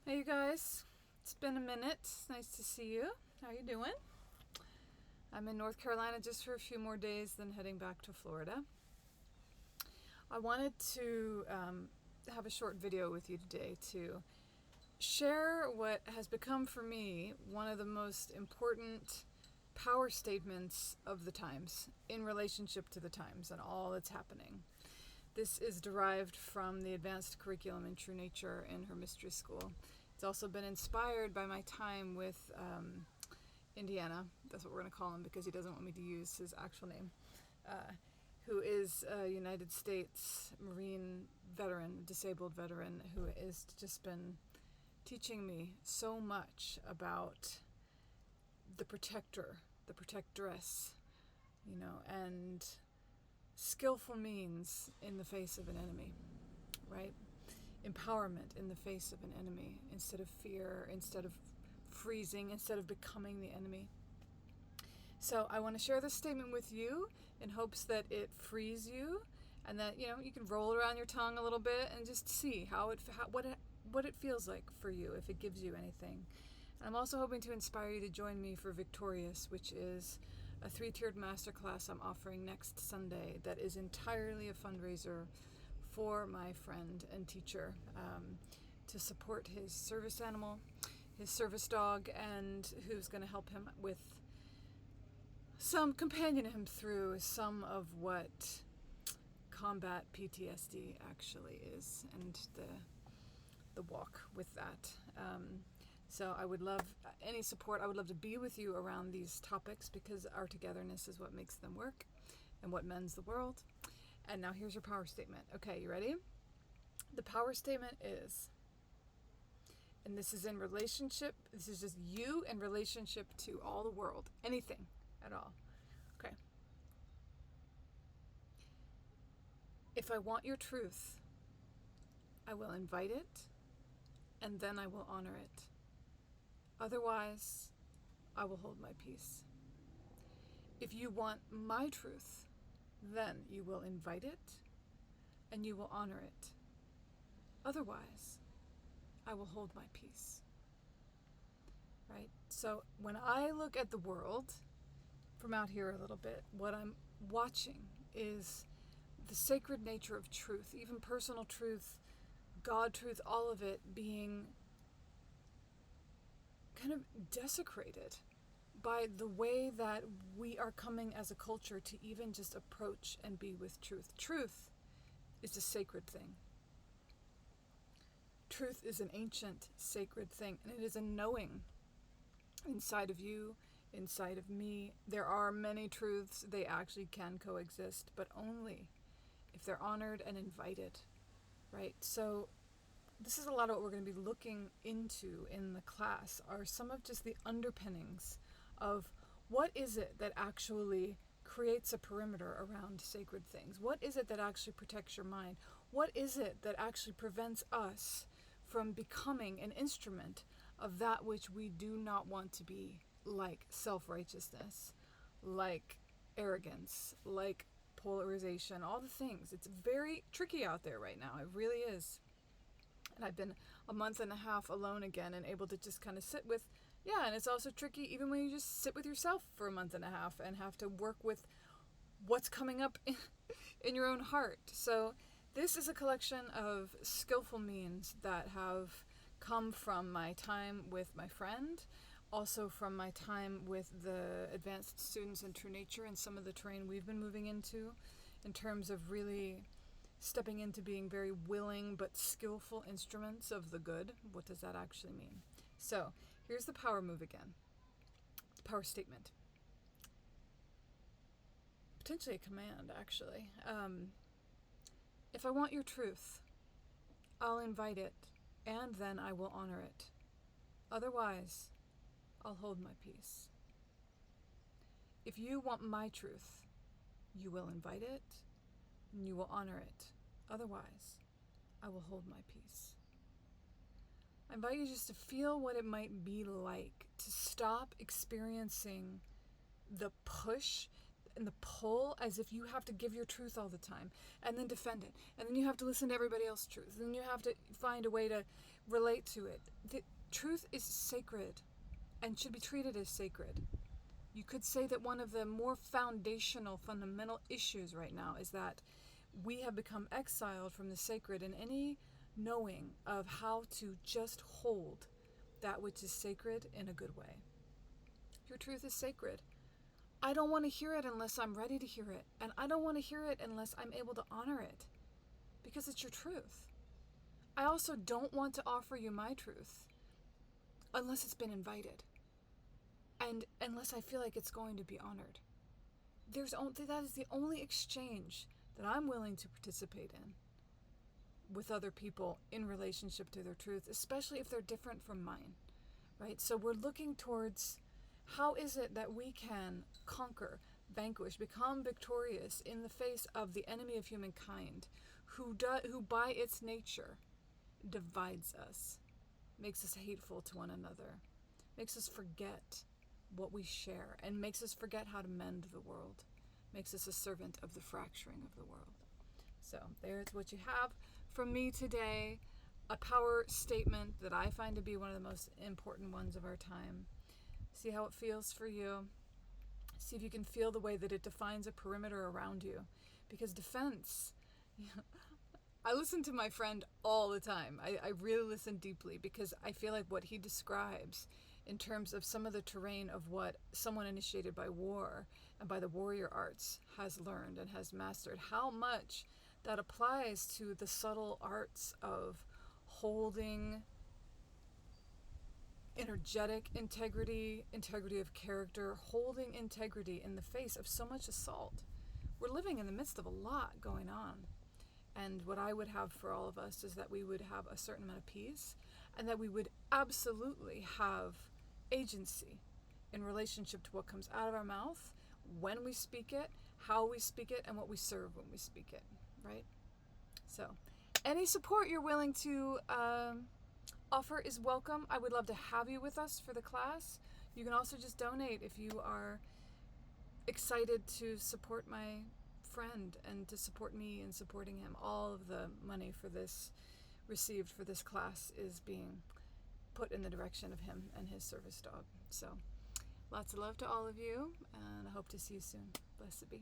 Hey you guys, it's been a minute. It's nice to see you. How you doing? I'm in North Carolina just for a few more days, then heading back to Florida. I wanted to have a short video with you today to share what has become for me one of the most important power statements of the times in relationship to the times and all that's happening. This is derived from the advanced curriculum in True Nature in her mystery school. It's also been inspired by my time with Indiana. That's what we're going to call him because he doesn't want me to use his actual name. Who is a United States Marine veteran, disabled veteran, who has just been teaching me so much about the protector, the protectress, and skillful means in the face of an enemy, right? Empowerment in the face of an enemy, instead of fear, instead of freezing, instead of becoming the enemy. So I want to share this statement with you in hopes that it frees you and that you can roll it around your tongue a little bit and just see what it feels like for you, if it gives you anything. And I'm also hoping to inspire you to join me for Victorious, which is a 3-tiered masterclass I'm offering next Sunday that is entirely a fundraiser for my friend and teacher, to support his service animal, his service dog, and who's going to help him with companion him through some of what combat PTSD actually is, and the walk with that. So I would love any support. I would love to be with you around these topics because our togetherness is what makes them work and what mends the world. And now here's your power statement. Okay, you ready? The power statement is, and this is in relationship, this is just you in relationship to all the world, anything at all. Okay. If I want your truth, I will invite it, and then I will honor it. Otherwise, I will hold my peace. If you want my truth, then you will invite it, and you will honor it. Otherwise, I will hold my peace. Right? So when I look at the world from out here a little bit, what I'm watching is the sacred nature of truth, even personal truth, God truth, all of it being kind of desecrated by the way that we are coming as a culture to even just approach and be with truth. Truth is a sacred thing. Truth is an ancient, sacred thing, and it is a knowing inside of you, inside of me. There are many truths. They actually can coexist, but only if they're honored and invited, right? So this is a lot of what we're going to be looking into in the class, are some of just the underpinnings of what is it that actually creates a perimeter around sacred things? What is it that actually protects your mind? What is it that actually prevents us from becoming an instrument of that which we do not want to be, like self-righteousness, like arrogance, like polarization, all the things. It's very tricky out there right now. It really is. And I've been a month and a half alone again and able to just kind of sit with, and it's also tricky even when you just sit with yourself for a month and a half and have to work with what's coming up in your own heart. So this is a collection of skillful means that have come from my time with my friend, also from my time with the advanced students in True Nature and some of the terrain we've been moving into in terms of really stepping into being very willing but skillful instruments of the good. What does that actually mean? So here's the power move again. Power statement. Potentially a command, actually. If I want your truth, I'll invite it, and then I will honor it. Otherwise, I'll hold my peace. If you want my truth, you will invite it, and you will honor it. Otherwise, I will hold my peace. I invite you just to feel what it might be like to stop experiencing the push and the pull as if you have to give your truth all the time and then defend it. And then you have to listen to everybody else's truth. And then you have to find a way to relate to it. The truth is sacred and should be treated as sacred. You could say that one of the more foundational, fundamental issues right now is that we have become exiled from the sacred in any knowing of how to just hold that which is sacred in a good way. Your truth is sacred. I don't want to hear it unless I'm ready to hear it. And I don't want to hear it unless I'm able to honor it. Because it's your truth. I also don't want to offer you my truth unless it's been invited. And unless I feel like it's going to be honored. That is the only exchange that I'm willing to participate in with other people in relationship to their truth, especially if they're different from mine, right? So we're looking towards how is it that we can conquer, vanquish, become victorious in the face of the enemy of humankind, who by its nature divides us, makes us hateful to one another, makes us forget what we share, and makes us forget how to mend the world, makes us a servant of the fracturing of the world. So there's what you have from me today, a power statement that I find to be one of the most important ones of our time. See how it feels for you. See if you can feel the way that it defines a perimeter around you. Because defense, I listen to my friend all the time. I really listen deeply because I feel like what he describes in terms of some of the terrain of what someone initiated by war and by the warrior arts has learned and has mastered, how much that applies to the subtle arts of holding energetic integrity of character, holding integrity in the face of so much assault. We're living in the midst of a lot going on. And what I would have for all of us is that we would have a certain amount of peace and that we would absolutely have agency in relationship to what comes out of our mouth, when we speak it, how we speak it, and what we serve when we speak it, right? So any support you're willing to offer is welcome. I would love to have you with us for the class. You can also just donate if you are excited to support my friend and to support me in supporting him. All of the money for this received for this class is being put in the direction of him and his service dog. So lots of love to all of you, and I hope to see you soon. Blessed be.